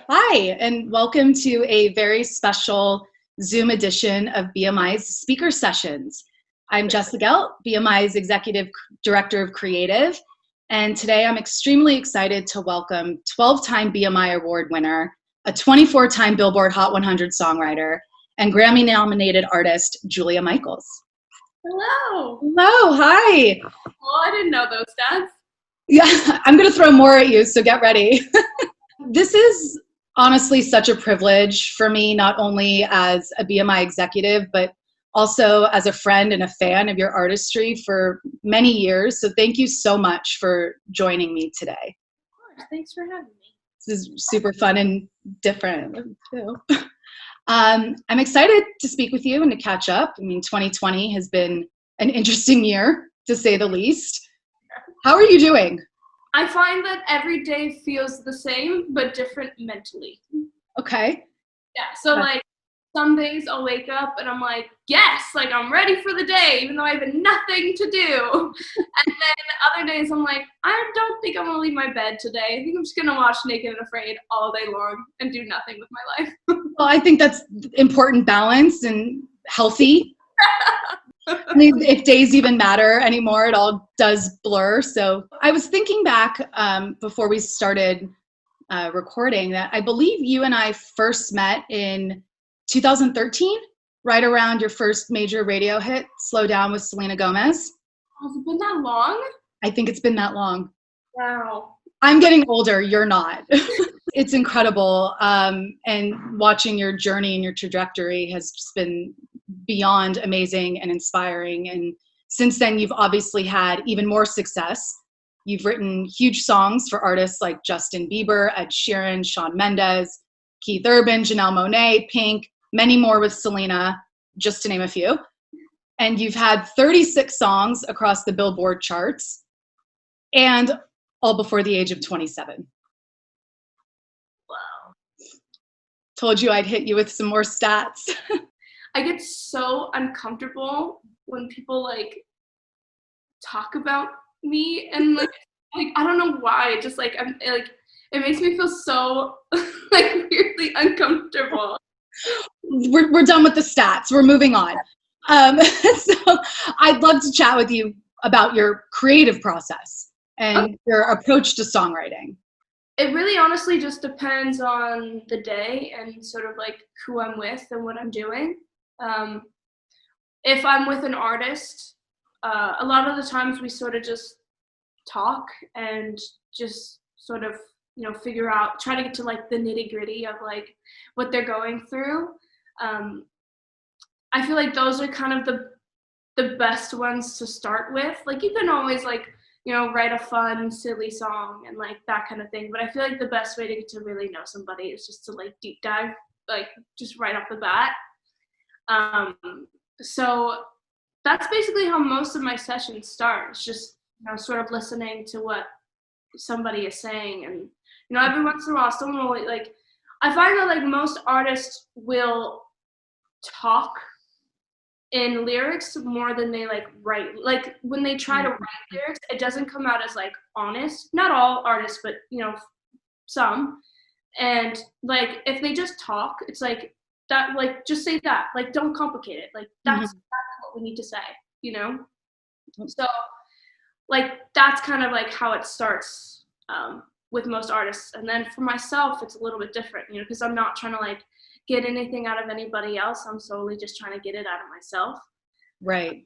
Hi, and welcome to a very special Zoom edition of BMI's Speaker Sessions. I'm Jessa Gelt, BMI's Executive Director of Creative, and today I'm extremely excited to welcome 12-time BMI Award winner, a 24-time Billboard Hot 100 songwriter, and Grammy-nominated artist, Julia Michaels. Hello. Hello, hi. Well, I didn't know those stats. Yeah, I'm going to throw more at you, so get ready. This is honestly such a privilege for me, not only as a BMI executive, but also as a friend and a fan of your artistry for many years. So thank you so much for joining me today. Of course, thanks for having me. This is super fun and different too. I'm excited to speak with you and to catch up. I mean, 2020 has been an interesting year, to say the least. How are you doing? I find that every day feels the same, but different mentally. Okay. Yeah, so like some days I'll wake up and I'm like, yes, like I'm ready for the day, even though I have nothing to do. And then other days I'm like, I don't think I'm gonna leave my bed today. I think I'm just gonna watch Naked and Afraid all day long and do nothing with my life. Well, I think that's important balance and healthy. I mean, if days even matter anymore, it all does blur. So I was thinking back before we started recording that I believe you and I first met in 2013, right around your first major radio hit, Slow Down with Selena Gomez. Has it been that long? I think it's been that long. Wow. I'm getting older, you're not. It's incredible. And watching your journey and your trajectory has just been beyond amazing and inspiring. And since then, you've obviously had even more success. You've written huge songs for artists like Justin Bieber, Ed Sheeran, Shawn Mendes, Keith Urban, Janelle Monáe, Pink, many more with Selena, just to name a few. And you've had 36 songs across the Billboard charts, and all before the age of 27. Wow. Told you I'd hit you with some more stats. I get so uncomfortable when people like talk about me and like I don't know why. Just like I'm like it makes me feel so like weirdly uncomfortable. We're done with the stats. We're moving on. So I'd love to chat with you about your creative process and your approach to songwriting. It really honestly just depends on the day and sort of like who I'm with and what I'm doing. If I'm with an artist, a lot of the times we sort of just talk and just sort of, figure out, try to get to like the nitty gritty of like what they're going through. I feel like those are kind of the best ones to start with. Like you can always like, write a fun, silly song and like that kind of thing. But I feel like the best way to get to really know somebody is just to like deep dive, like just right off the bat. So that's basically how most of my sessions start. It's just, sort of listening to what somebody is saying. And, every once in a while, someone will like, I find that like most artists will talk in lyrics more than they like write. Like when they try to write lyrics, it doesn't come out as like honest. Not all artists, but some. And like if they just talk, it's like that, like just say that. Like don't complicate it. Like that's what we need to say, So like that's kind of like how it starts with most artists. And then for myself, it's a little bit different, because I'm not trying to like get anything out of anybody else. I'm solely just trying to get it out of myself. Right.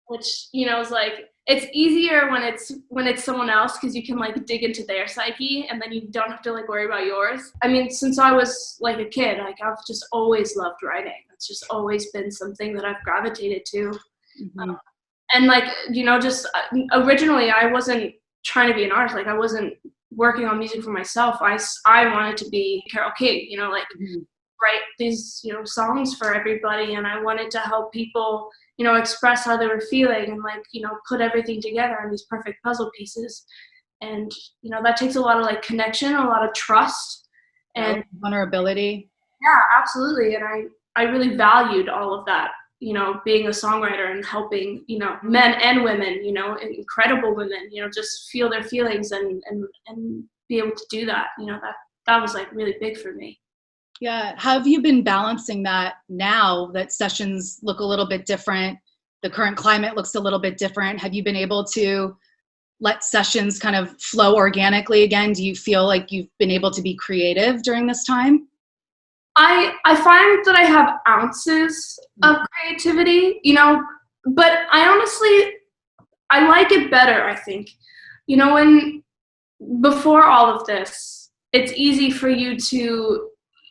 Which, is like, it's easier when it's someone else because you can like dig into their psyche and then you don't have to like worry about yours. I mean, since I was like a kid, like I've just always loved writing. It's just always been something that I've gravitated to. Mm-hmm. And like, just originally I wasn't trying to be an artist. Like I wasn't working on music for myself. I wanted to be Carole King, like write these, songs for everybody. And I wanted to help people, express how they were feeling and like, put everything together in these perfect puzzle pieces. And, that takes a lot of like connection, a lot of trust and vulnerability. Yeah, absolutely. And I really valued all of that, being a songwriter and helping, men and women, incredible women, just feel their feelings and be able to do that. that was like really big for me. Yeah. How have you been balancing that now that sessions look a little bit different? The current climate looks a little bit different. Have you been able to let sessions kind of flow organically again? Do you feel like you've been able to be creative during this time? I find that I have ounces of creativity, you know, but I like it better, I think. You know, when before all of this, it's easy for you to,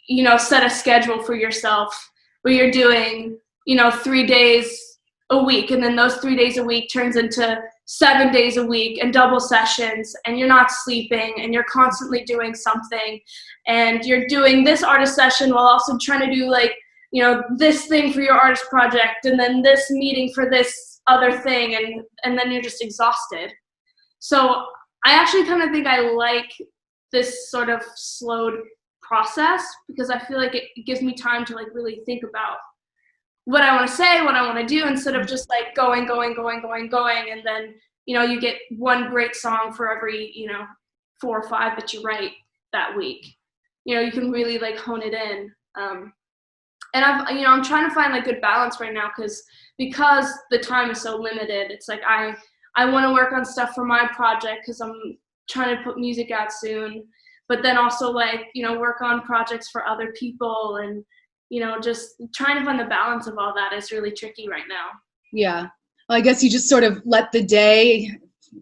you know, set a schedule for yourself where you're doing, you know, 3 days a week, and then those 3 days a week turns into 7 days a week and double sessions, and you're not sleeping and you're constantly doing something, and you're doing this artist session while also trying to do like, you know, this thing for your artist project, and then this meeting for this other thing, and then you're just exhausted. So I actually kind of think I like this sort of slowed process, because I feel like it gives me time to like really think about what I want to say, what I want to do, instead of just like going, and then, you know, you get one great song for every, you know, 4 or 5 that you write that week. You know, you can really like hone it in. And I'm trying to find like good balance right now, because the time is so limited. It's like I want to work on stuff for my project because I'm trying to put music out soon, but then also like, you know, work on projects for other people, and, you know, just trying to find the balance of all that is really tricky right now. Yeah. Well, I guess you just sort of let the day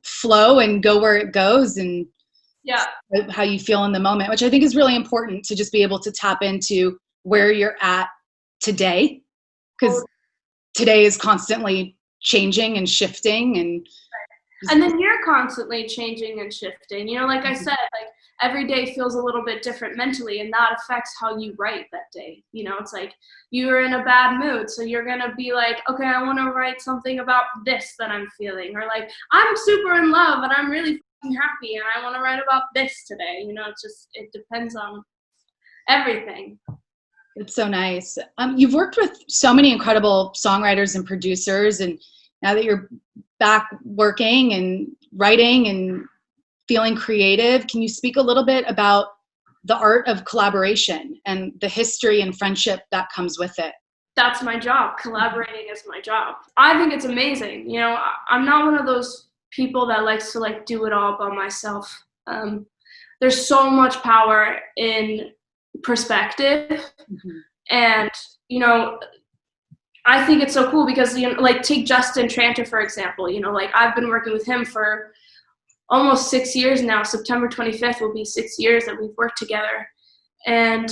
flow and go where it goes, and yeah, how you feel in the moment, which I think is really important, to just be able to tap into where you're at today, because today is constantly changing and shifting, and then you're constantly changing and shifting. You know, like I said, like every day feels a little bit different mentally, and that affects how you write that day. You know, it's like you're in a bad mood, so you're gonna be like, okay, I want to write something about this that I'm feeling, or like I'm super in love and I'm really happy and I want to write about this today. You know, it depends on everything. it's so nice. You've worked with so many incredible songwriters and producers, and now that you're back working and writing and feeling creative, can you speak a little bit about the art of collaboration and the history and friendship that comes with it? That's my job. Collaborating is my job. I think it's amazing. You know, I'm not one of those people that likes to like do it all by myself. There's so much power in perspective, and, you know, I think it's so cool because, you know, like take Justin Tranter, for example. You know, like I've been working with him for almost 6 years now. September 25th will be 6 years that we've worked together. And,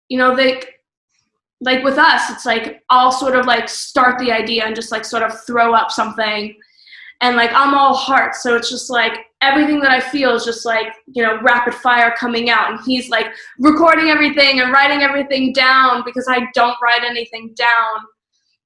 you know, like with us, it's like I'll sort of like start the idea and just like sort of throw up something, and like I'm all heart, so it's just like everything that I feel is just like, you know, rapid fire coming out, and he's like recording everything and writing everything down because I don't write anything down.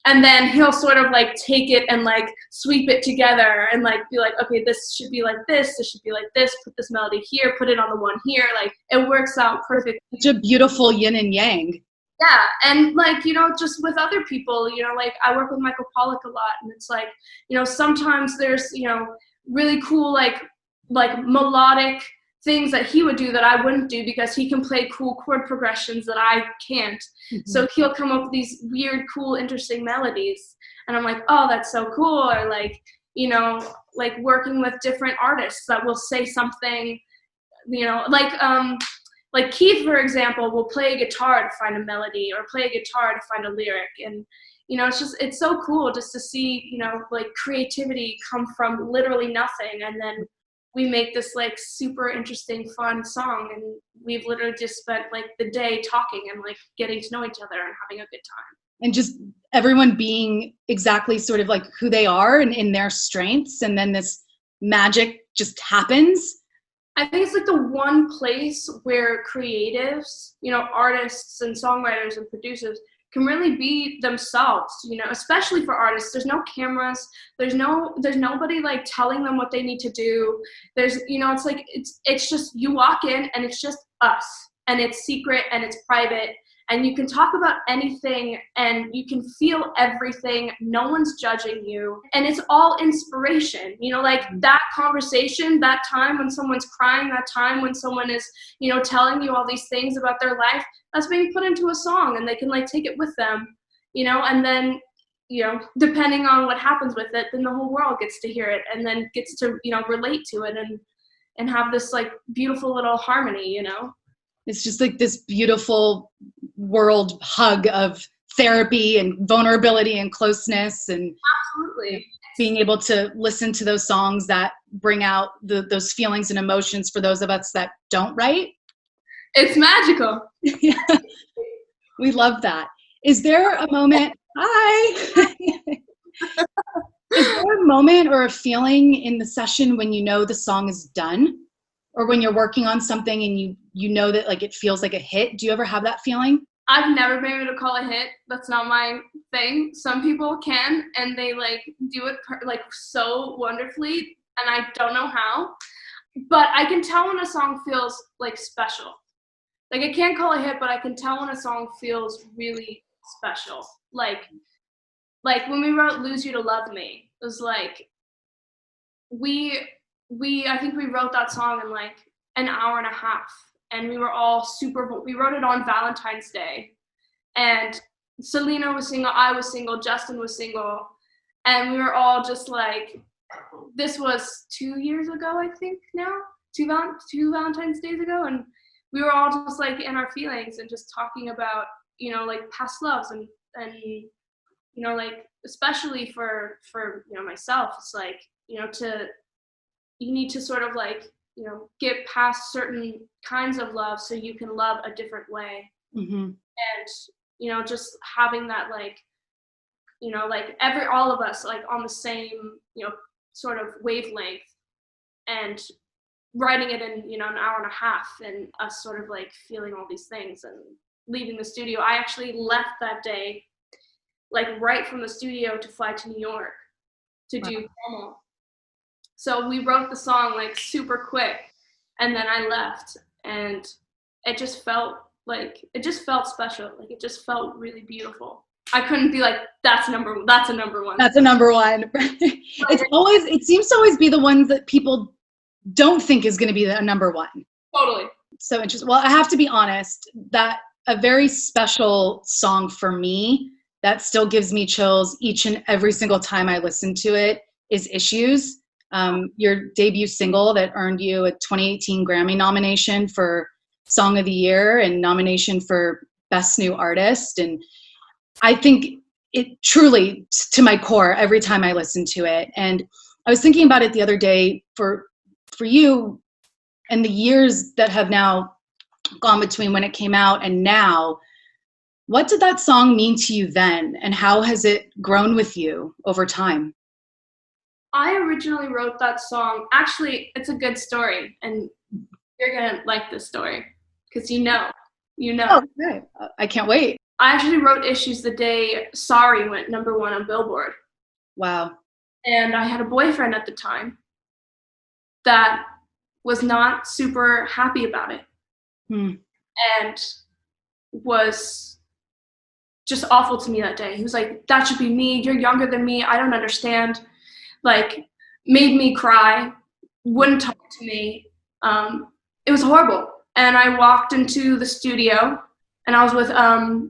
And then he'll sort of like take it and like sweep it together and like be like, okay, this should be like this should be like this, put this melody here, put it on the one here. Like it works out perfect. Such a beautiful yin and yang. Yeah, and like, you know, just with other people, you know, like I work with Michael Pollock a lot, and it's like, you know, sometimes there's, you know, really cool like melodic things that he would do that I wouldn't do, because he can play cool chord progressions that I can't. So he'll come up with these weird, cool, interesting melodies, and I'm like, oh, that's so cool. Or like, you know, like working with different artists that will say something, you know, like Keith, for example, will play a guitar to find a melody, or play a guitar to find a lyric. And, you know, it's so cool just to see, you know, like creativity come from literally nothing. And then we make this like super interesting, fun song. And we've literally just spent like the day talking and like getting to know each other and having a good time. And just everyone being exactly sort of like who they are and in their strengths. And then this magic just happens. I think it's like the one place where creatives, you know, artists and songwriters and producers can really be themselves, you know, especially for artists. There's no cameras. There's nobody like telling them what they need to do. There's, you know, it's like, it's just, you walk in and it's just us, and it's secret and it's private, and you can talk about anything and you can feel everything. No one's judging you, and it's all inspiration. You know, like that conversation, that time when someone's crying, that time when someone is, you know, telling you all these things about their life, that's being put into a song, and they can like take it with them, you know, and then, you know, depending on what happens with it, then the whole world gets to hear it and then gets to, you know, relate to it and have this like beautiful little harmony, you know. It's just like this beautiful world hug of therapy and vulnerability and closeness, and absolutely being able to listen to those songs that bring out those feelings and emotions for those of us that don't write. It's magical. Yeah. We love that. Is there a moment? Hi. Is there a moment or a feeling in the session when you know the song is done, or when you're working on something and you know that like it feels like a hit? Do you ever have that feeling? I've never been able to call a hit. That's not my thing. Some people can, and they like do it like so wonderfully, and I don't know how. But I can tell when a song feels like special. Like I can't call a hit, but I can tell when a song feels really special. Like when we wrote "Lose You to Love Me," it was like we I think we wrote that song in like an hour and a half, and we were all we wrote it on Valentine's Day, and Selena was single, I was single, Justin was single, and we were all just like, this was 2 years ago, I think now, two Valentine's Days ago, and we were all just like in our feelings and just talking about, you know, like past loves and you know, like especially for you know, myself, it's like, you know, you need to sort of like, you know, get past certain kinds of love so you can love a different way. Mm-hmm. And, you know, just having that like, you know, like all of us like on the same, you know, sort of wavelength, and writing it in, you know, an hour and a half, and us sort of like feeling all these things and leaving the studio. I actually left that day, like right from the studio to fly to New York to do promo. So we wrote the song like super quick, and then I left, and it just felt special. Like it just felt really beautiful. I couldn't be like, that's a number one. That's a number one. It seems to always be the ones that people don't think is going to be the number one. Totally. So interesting. Well, I have to be honest, that a very special song for me that still gives me chills each and every single time I listen to it is Issues. Your debut single that earned you a 2018 Grammy nomination for Song of the Year and nomination for Best New Artist. And I think it truly, to my core, every time I listen to it. And I was thinking about it the other day for you and the years that have now gone between when it came out and now. What did that song mean to you then, and how has it grown with you over time? I originally wrote that song. Actually, it's a good story, and you're gonna like this story because you know. Oh, okay. I can't wait. I actually wrote Issues the day Sorry went number one on Billboard. Wow. And I had a boyfriend at the time that was not super happy about it. And was just awful to me that day. He was like, that should be me. You're younger than me. I don't understand. Like, made me cry, wouldn't talk to me. It was horrible. And I walked into the studio, and I was with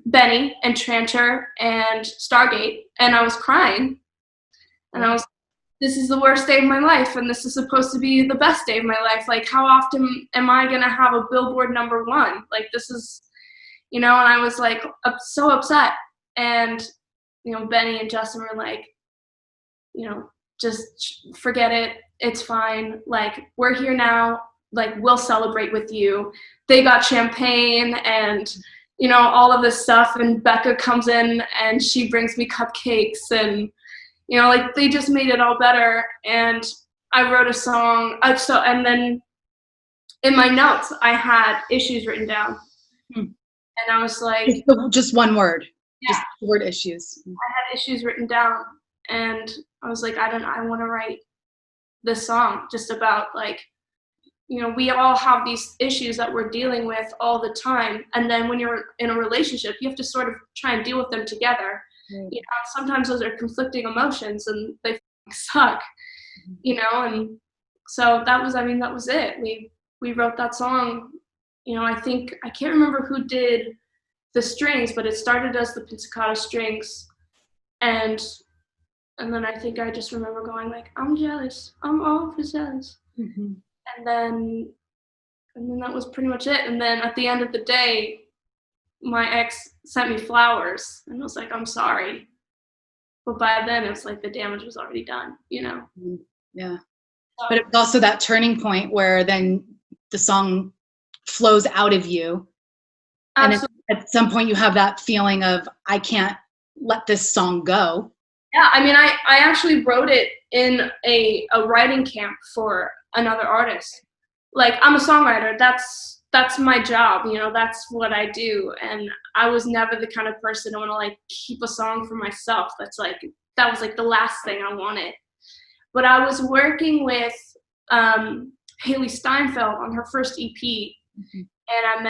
Benny and Tranter and Stargate, and I was crying. And I was, this is the worst day of my life, and this is supposed to be the best day of my life. Like, how often am I going to have a Billboard number one? Like, this is, you know, and I was like so upset. And, you know, Benny and Justin were like, you know, just forget it. It's fine. Like, we're here now. Like, we'll celebrate with you. They got champagne and, you know, all of this stuff. And Becca comes in and she brings me cupcakes, and, you know, like, they just made it all better. And I wrote a song. And then in my notes, I had Issues written down. And I was like, just one word. Yeah. Just the word Issues. I had Issues written down, and I was like, I want to write this song just about, like, you know, we all have these issues that we're dealing with all the time. And then when you're in a relationship, you have to sort of try and deal with them together. You know, sometimes those are conflicting emotions and they suck, you know, and so that was it. We wrote that song, you know, I can't remember who did the strings, but it started as the pizzicato strings. And then I think I just remember going like, I'm jealous, I'm always jealous. Mm-hmm. And then that was pretty much it. And then at the end of the day, my ex sent me flowers and was like, I'm sorry. But by then it's like the damage was already done, you know? Yeah. But it's also that turning point where then the song flows out of you. Absolutely. And at some point you have that feeling of, I can't let this song go. Yeah, I mean, I actually wrote it in a writing camp for another artist. Like, I'm a songwriter. That's my job, you know, that's what I do. And I was never the kind of person to want to like keep a song for myself. That was like the last thing I wanted. But I was working with Haley Steinfeld on her first EP, and I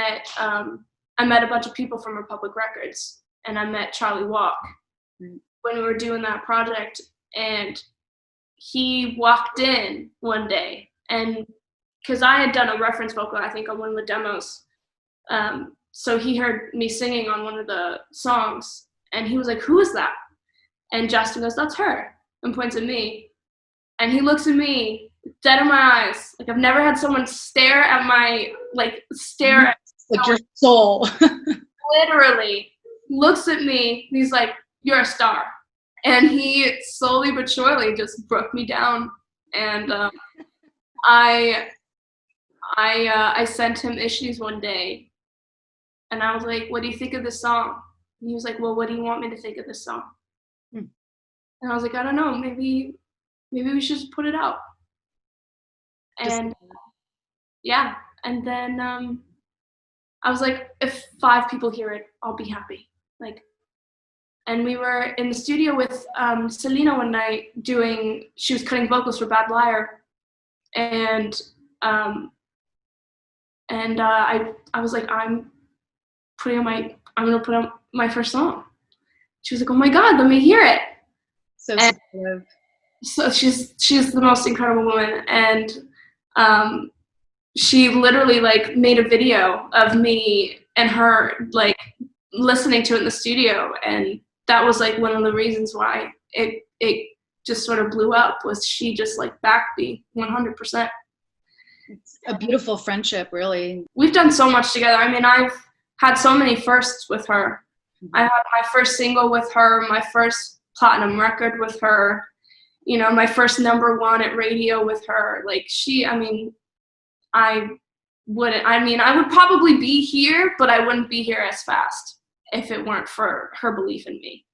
met a bunch of people from Republic Records, and I met Charlie Walk when we were doing that project. And he walked in one day, and because I had done a reference vocal, I think, on one of the demos, so he heard me singing on one of the songs, and he was like, "Who is that?" And Justin goes, "That's her," and points at me. And he looks at me dead in my eyes. Like, I've never had someone stare at your soul. Literally looks at me. And he's like, "You're a star." And he slowly but surely just broke me down. And I sent him issues one day. And I was like, "What do you think of this song?" And he was like, "Well, what do you want me to think of this song?" And I was like, "I don't know, maybe we should just put it out." And yeah, and then I was like, if 5 people hear it, I'll be happy. Like, and we were in the studio with Selena one night she was cutting vocals for Bad Liar, and I was like, I'm gonna put out my first song. She was like, "Oh my God, let me hear it." So supportive. So she's the most incredible woman, and she literally like made a video of me and her like listening to it in the studio, and that was like one of the reasons why it just sort of blew up, was she just like backed me 100%. It's a beautiful friendship, really. We've done so much together. I mean, I've had so many firsts with her. I had my first single with her, my first platinum record with her, you know, my first #1 at radio with her. Like, I would probably be here, but I wouldn't be here as fast if it weren't for her belief in me.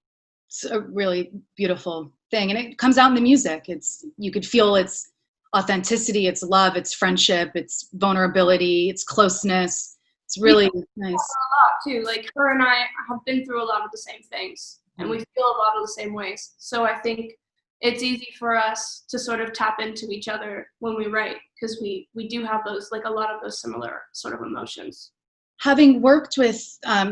It's a really beautiful thing. And it comes out in the music. You could feel its authenticity, its love, its friendship, its vulnerability, its closeness. It's really nice. A lot too. Like, her and I have been through a lot of the same things, and we feel a lot of the same ways. So I think it's easy for us to sort of tap into each other when we write, because we do have those, like, a lot of those similar sort of emotions. Having worked with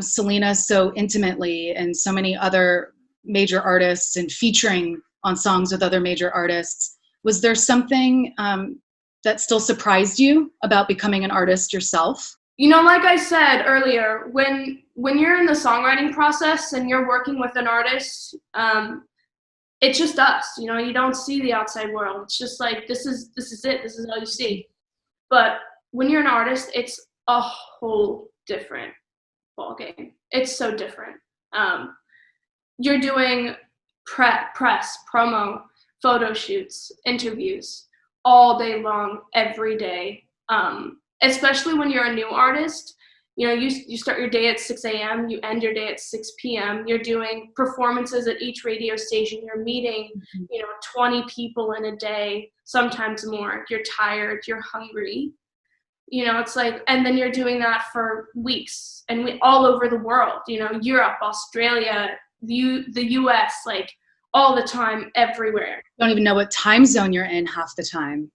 Selena so intimately and so many other major artists and featuring on songs with other major artists, was there something that still surprised you about becoming an artist yourself? You know, like I said earlier, when you're in the songwriting process and you're working with an artist, it's just us, you know, you don't see the outside world. It's just like, this is it, this is all you see. But when you're an artist, it's a whole different ballgame. It's so different. You're doing press, promo, photo shoots, interviews all day long, every day. Especially when you're a new artist, you know, you start your day at 6 a.m., you end your day at 6 p.m. You're doing performances at each radio station. You're meeting, you know, 20 people in a day, sometimes more. You're tired, you're hungry. You know, it's like, and then you're doing that for weeks, and all over the world, you know, Europe, Australia, the US, like all the time, everywhere. You don't even know what time zone you're in half the time.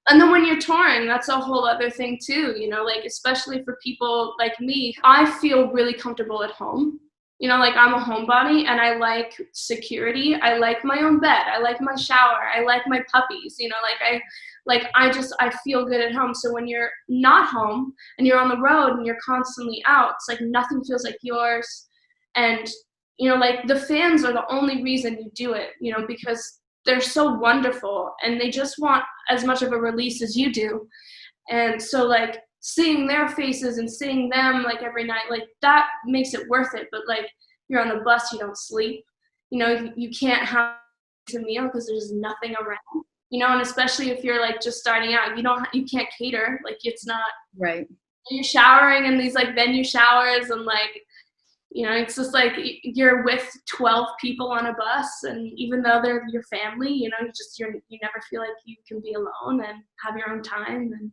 And then when you're touring, that's a whole other thing too, you know, like especially for people like me, I feel really comfortable at home. You know, like I'm a homebody and I like security. I like my own bed. I like my shower. I like my puppies. You know, I feel good at home. So when you're not home and you're on the road and you're constantly out, it's like nothing feels like yours. And, you know, like the fans are the only reason you do it, you know, because they're so wonderful and they just want as much of a release as you do. And so like seeing their faces and seeing them like every night, like that makes it worth it. But like you're on the bus, you don't sleep, you know, you can't have a meal because there's nothing around, you know, and especially if you're like just starting out, you can't cater, like it's not right. You're showering in these like venue showers and like, you know, it's just like you're with 12 people on a bus, and even though they're your family, you know, you never feel like you can be alone and have your own time. And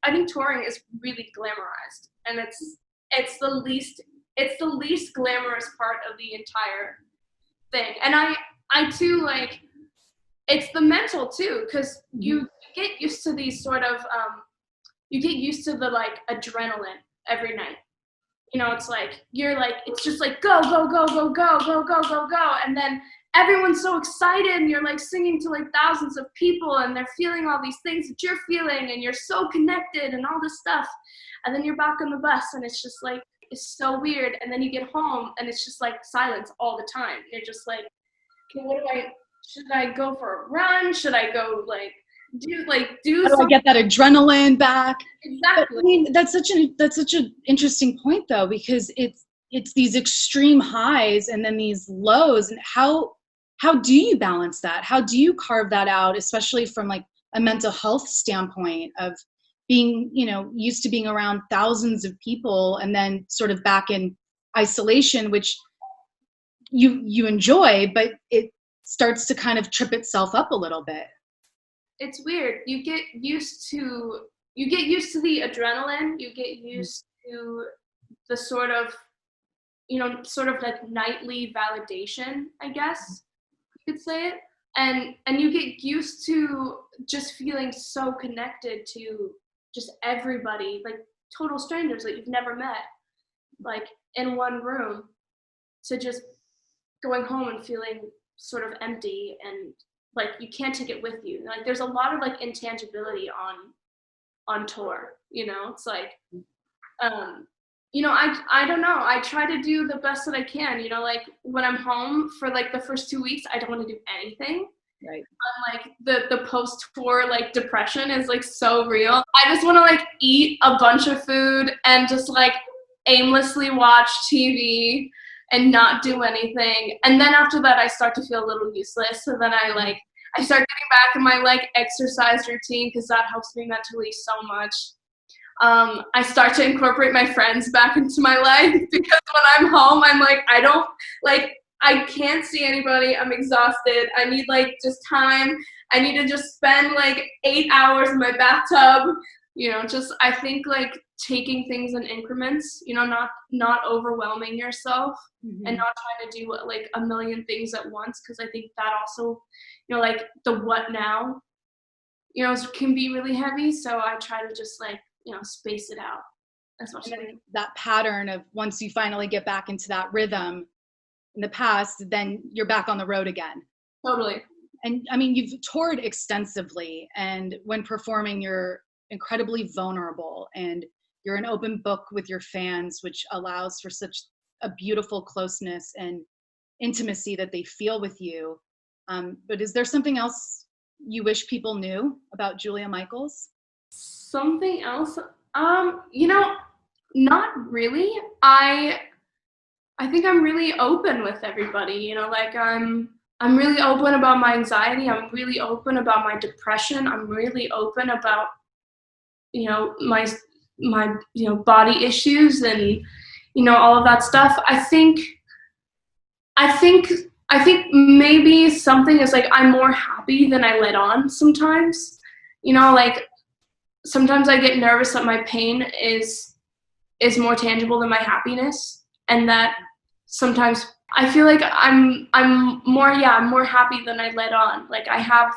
I think touring is really glamorized, and it's the least glamorous part of the entire thing. And I too, like, it's the mental too, because you get used to these sort of you get used to the like adrenaline every night. You know, it's like it's just like go go go go go go go go go, and then everyone's so excited and you're like singing to like thousands of people and they're feeling all these things that you're feeling and you're so connected and all this stuff. And then you're back on the bus and it's just like, it's so weird. And then you get home and it's just like silence all the time. You're just like, okay, should I go for a run? Should I go do How do I get that adrenaline back? Exactly. But, I mean, that's such an interesting point though, because it's these extreme highs and then these lows, and how do you balance that? How do you carve that out, especially from like a mental health standpoint of being, you know, used to being around thousands of people and then sort of back in isolation, which you enjoy, but it starts to kind of trip itself up a little bit. It's weird. You get used to the adrenaline. You get used to the sort of, you know, sort of like nightly validation, I guess you could say it. And you get used to just feeling so connected to just everybody, like total strangers that you've never met, like in one room, to just going home and feeling sort of empty and like you can't take it with you. Like there's a lot of like intangibility on tour, you know. It's like you know, I don't know, I try to do the best that I can, you know, like when I'm home for like the first 2 weeks, I don't want to do anything. Right. Like the post-tour like depression is like so real. I just want to like eat a bunch of food and just like aimlessly watch TV and not do anything. And then after that, I start to feel a little useless. So then I start getting back in my like exercise routine because that helps me mentally so much. I start to incorporate my friends back into my life because when I'm home, I'm like, I can't see anybody. I'm exhausted. I need like just time. I need to just spend like 8 hours in my bathtub. You know, just I think like taking things in increments, you know, not overwhelming yourself and not trying to do like a million things at once, because I think that also, you know, like the what now, you know, can be really heavy. So I try to just like, you know, space it out as much as I can. That pattern of once you finally get back into that rhythm in the past, then you're back on the road again. Totally. And I mean, you've toured extensively, and when performing, you're incredibly vulnerable and you're an open book with your fans, which allows for such a beautiful closeness and intimacy that they feel with you. But is there something else you wish people knew about Julia Michaels? Something else? You know, not really. I think I'm really open with everybody, you know, like I'm really open about my anxiety. I'm really open about my depression. I'm really open about, you know, my you know, body issues and, you know, all of that stuff. I think maybe something is like I'm more happy than I let on sometimes. You know, like sometimes I get nervous that my pain is more tangible than my happiness, and that sometimes I feel like I'm more happy than I let on. Like I have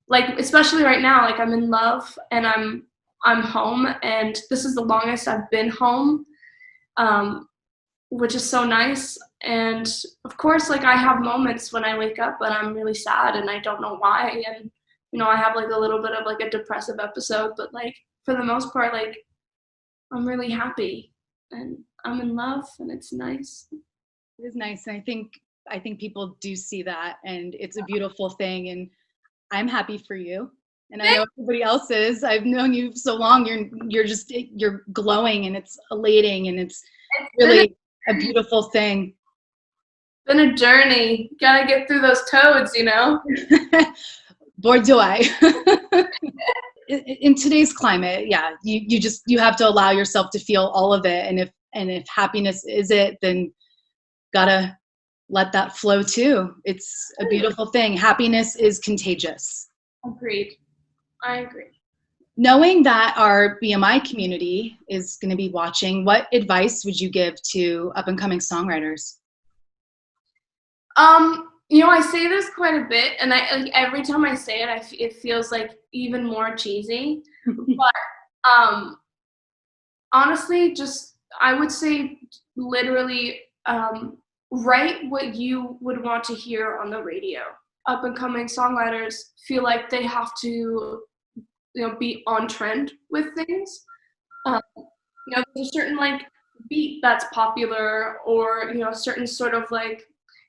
like, especially right now, like I'm in love and I'm home, and this is the longest I've been home, which is so nice. And of course, like I have moments when I wake up and I'm really sad and I don't know why. And, you know, I have like a little bit of like a depressive episode, but like for the most part, like I'm really happy and I'm in love and it's nice. It is nice. And I think people do see that, and it's a beautiful thing. And I'm happy for you. And I know everybody else is. I've known you so long. You're glowing, and it's elating, and it's really a beautiful thing. Been a journey. Gotta get through those toads, you know. Boy, do I. In today's climate, yeah, you have to allow yourself to feel all of it. And if happiness is it, then gotta let that flow too. It's a beautiful thing. Happiness is contagious. Agreed. I agree. Knowing that our BMI community is going to be watching, what advice would you give to up and coming songwriters? You know, I say this quite a bit, and like every time I say it, it feels like even more cheesy. But honestly, just I would say literally write what you would want to hear on the radio. Up and coming songwriters feel like they have to, you know, be on trend with things. You know, there's a certain like beat that's popular, or, you know, a certain sort of like,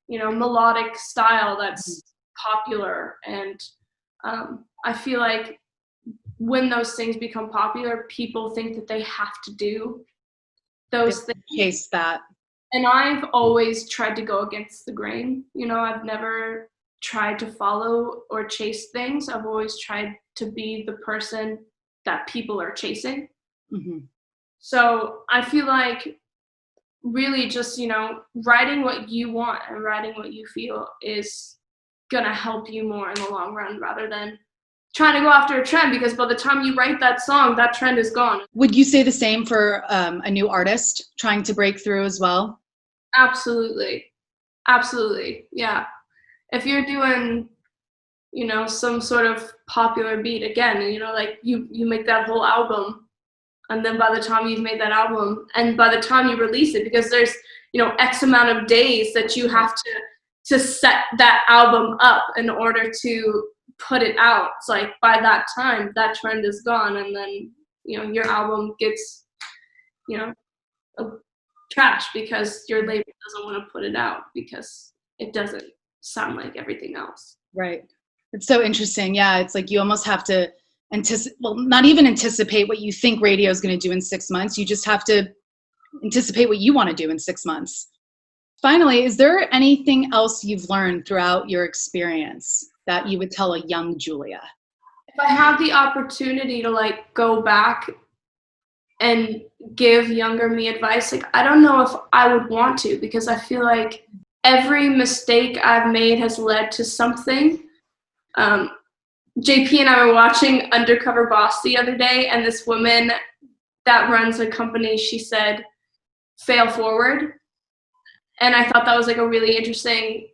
you know, melodic style that's popular. And I feel like when those things become popular, people think that they have to do those things. Chase that. And I've always tried to go against the grain. You know, I've never tried to follow or chase things. I've always tried to be the person that people are chasing. Mm-hmm. So I feel like really just, you know, writing what you want and writing what you feel is gonna help you more in the long run, rather than trying to go after a trend, because by the time you write that song, that trend is gone. Would you say the same for a new artist trying to break through as well? Absolutely. Absolutely. Yeah. If you're doing, you know, some sort of popular beat, again, you know, like you make that whole album, and then by the time you've made that album, and by the time you release it, because there's, you know, X amount of days that you have to set that album up in order to put it out. It's like by that time, that trend is gone, and then, you know, your album gets, you know, trash because your label doesn't want to put it out because it doesn't sound like everything else. Right. It's so interesting. Yeah, it's like you almost have to not even anticipate what you think radio is going to do in 6 months. You just have to anticipate what you want to do in 6 months. Finally, is there anything else you've learned throughout your experience that you would tell a young Julia? If I had the opportunity to like go back and give younger me advice, like I don't know if I would want to, because I feel like every mistake I've made has led to something. JP and I were watching Undercover Boss the other day, and this woman that runs a company, she said, fail forward. And I thought that was like a really interesting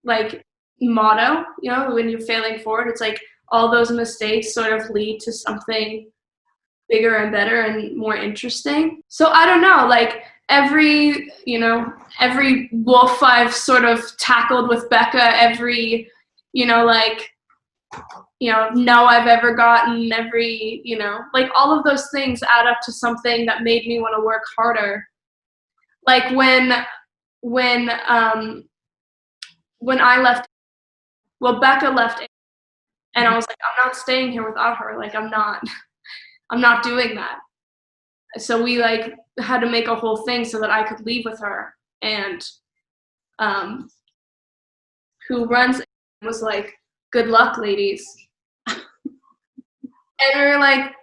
like motto, you know, when you're failing forward, it's like all those mistakes sort of lead to something bigger and better and more interesting. So I don't know, like every wolf I've sort of tackled with Becca, every, you know, like, you know, no I've ever gotten, every, you know, like all of those things add up to something that made me want to work harder. Like when I left, well, Becca left, and I was like, I'm not staying here without her. Like, I'm not doing that. So we like had to make a whole thing so that I could leave with her. And who runs it was like, good luck, ladies. And we were like,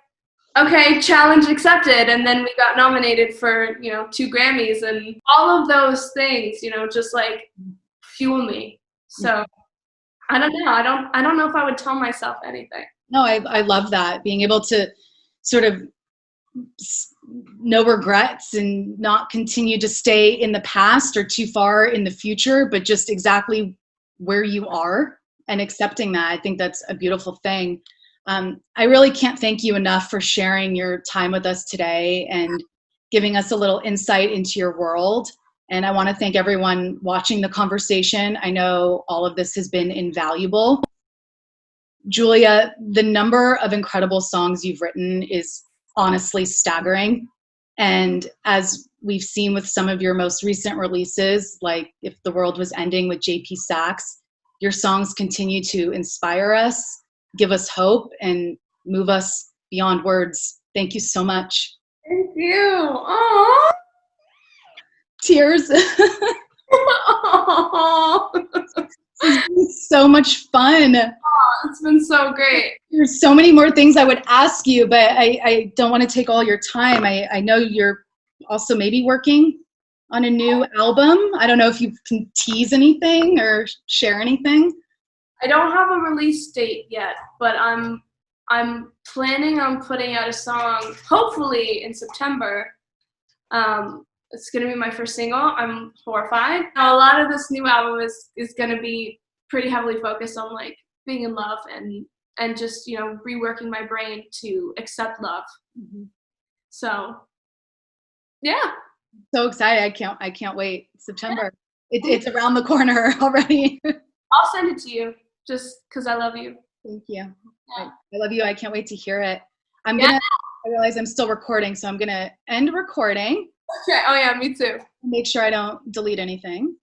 okay, challenge accepted. And then we got nominated for, you know, 2 Grammys, and all of those things, you know, just like fuel me. So I don't know. I don't know if I would tell myself anything. No, I love that. Being able to sort of no regrets and not continue to stay in the past or too far in the future, but just exactly where you are and accepting that. I think that's a beautiful thing. I really can't thank you enough for sharing your time with us today and giving us a little insight into your world. And I want to thank everyone watching the conversation. I know all of this has been invaluable. Julia, the number of incredible songs you've written is honestly staggering. And as we've seen with some of your most recent releases, like If the World Was Ending with JP Saxe, your songs continue to inspire us, give us hope, and move us beyond words. Thank you so much. Thank you. Aww. Tears. This has been so much fun. It's been so great. There's so many more things I would ask you, but I don't want to take all your time. I know you're also maybe working on a new album. I don't know if you can tease anything or share anything. I don't have a release date yet, but I'm planning on putting out a song hopefully in September. It's gonna be my first single. I'm horrified. Now, a lot of this new album is gonna be pretty heavily focused on like being in love and just, you know, reworking my brain to accept love. Mm-hmm. So yeah. So excited. I can't wait. September. Yeah. It's around the corner already. I'll send it to you just because I love you. Thank you. Yeah. I love you. I can't wait to hear it. I realize I'm still recording, so I'm gonna end recording. Okay. Oh yeah, me too. Make sure I don't delete anything.